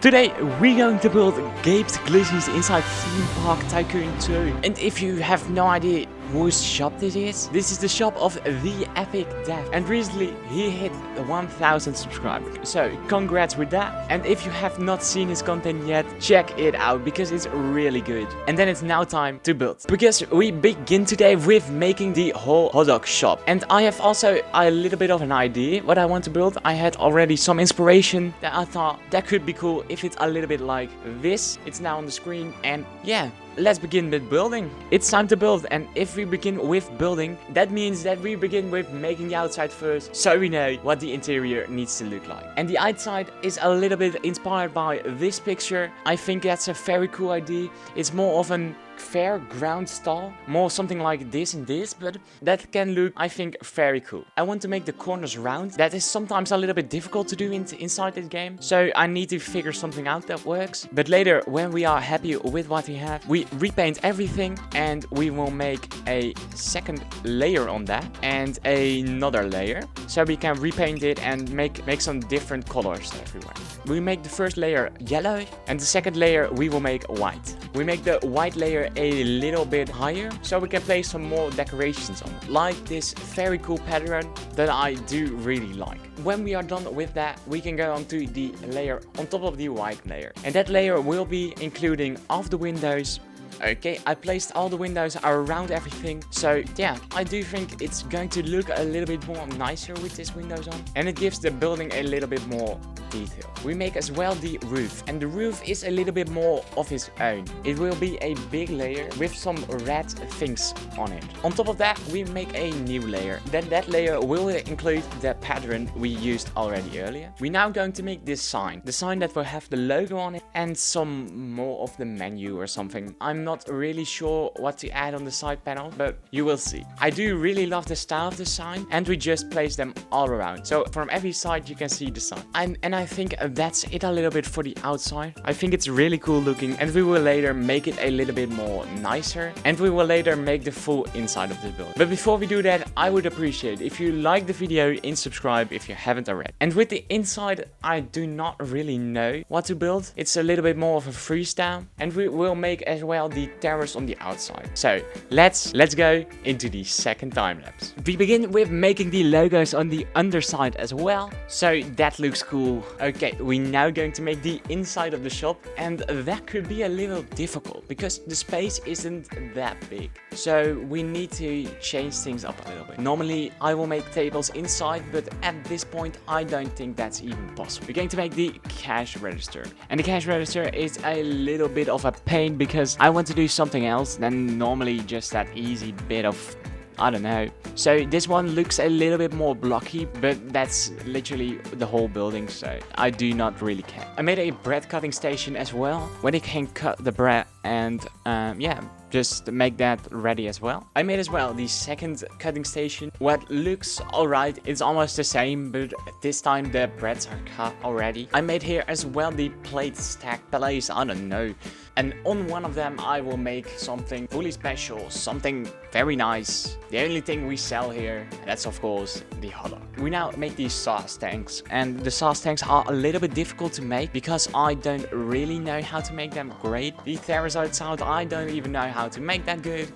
Today we're going to build GABE'S GLIZZY'S inside Theme Park Tycoon 2. And if you have no idea whose shop this is the shop of the Epic Dev. And recently he hit 1000 subscribers. So congrats with that. And if you have not seen his content yet, check it out because it's really good. And then it's now time to build. Because we begin today with making the whole hot dog shop. And I have also a little bit of an idea what I want to build. I had already some inspiration that I thought that could be cool if it's a little bit like this. It's now on the screen and yeah. Let's begin with building. It's time to build, and if we begin with building, that means that we begin with making the outside first, so we know what the interior needs to look like. And the outside is a little bit inspired by this picture. I think that's a very cool idea. It's more of an fairground style, more something like this and this, but that can look, I think, very cool. I want to make the corners round. That is sometimes a little bit difficult to do inside this game, so I need to figure something out that works. But later, when we are happy with what we have, we repaint everything and we will make a second layer on that and another layer, so we can repaint it and make some different colors everywhere. We make the first layer yellow and the second layer we will make white. We make the white layer a little bit higher so we can place some more decorations on it, like this very cool pattern that I do really like. When we are done with that, we can go on to the layer on top of the white layer, and that layer will be including all of the windows. Okay, I placed all the windows around everything, so yeah, I do think it's going to look a little bit more nicer with these windows on, and it gives the building a little bit more detail. We make as well the roof, and the roof is a little bit more of its own. It will be a big layer with some red things on it. On top of that, we make a new layer. Then that layer will include the pattern we used already earlier. We're now going to make this sign. The sign that will have the logo on it and some more of the menu or something. I'm not really sure what to add on the side panel, but you will see. I do really love the style of the sign, and we just place them all around. So from every side you can see the sign. And I think that's it a little bit for the outside. I think it's really cool looking, and we will later make it a little bit more nicer, and we will later make the full inside of the building. But before we do that, I would appreciate if you like the video and subscribe if you haven't already. And with the inside, I do not really know what to build. It's a little bit more of a freestyle, and we will make as well the terrace on the outside. So let's go into the second time lapse. We begin with making the logos on the underside as well, so that looks cool. Okay, we're now going to make the inside of the shop, and that could be a little difficult because the space isn't that big, so we need to change things up a little bit. Normally I will make tables inside, but at this point I don't think that's even possible. We're going to make the cash register, and the cash register is a little bit of a pain because I want to do something else than normally just that easy bit of, I don't know. So this one looks a little bit more blocky, but that's literally the whole building, so I do not really care. I made a bread cutting station as well, where they can cut the bread and yeah, just make that ready as well. I made as well the second cutting station. What looks alright, it's almost the same, but this time the breads are cut already. I made here as well the plate stack place, I don't know. And on one of them I will make something fully special, something very nice. The only thing we sell here, that's of course the hot dog. We now make these sauce tanks, and the sauce tanks are a little bit difficult to make because I don't really know how to make them great. The terrace outside, I don't even know how to make that good.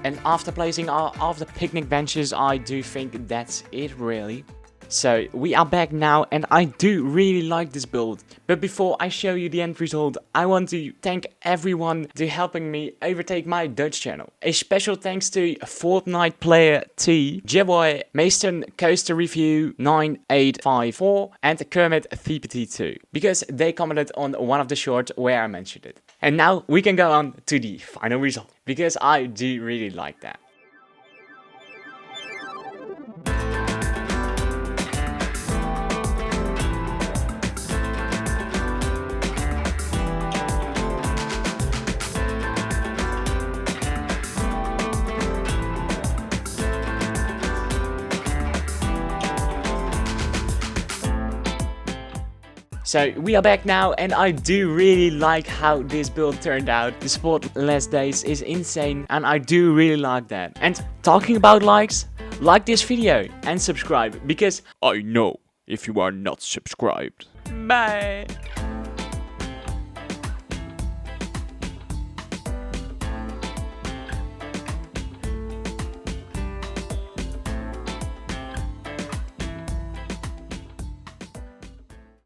And after placing all of the picnic benches, I do think that's it really. So we are back now, and I do really like this build. But before I show you the end result, I want to thank everyone to helping me overtake my Dutch channel. A special thanks to Fortnite player T, Jeboy, Mason Coaster Review 9854, and Kermit TPT2, because they commented on one of the shorts where I mentioned it. And now we can go on to the final result, because I do really like that. So we are back now, and I do really like how this build turned out. The spotless days is insane, and I do really like that. And talking about likes, like this video and subscribe, because I know if you are not subscribed. Bye!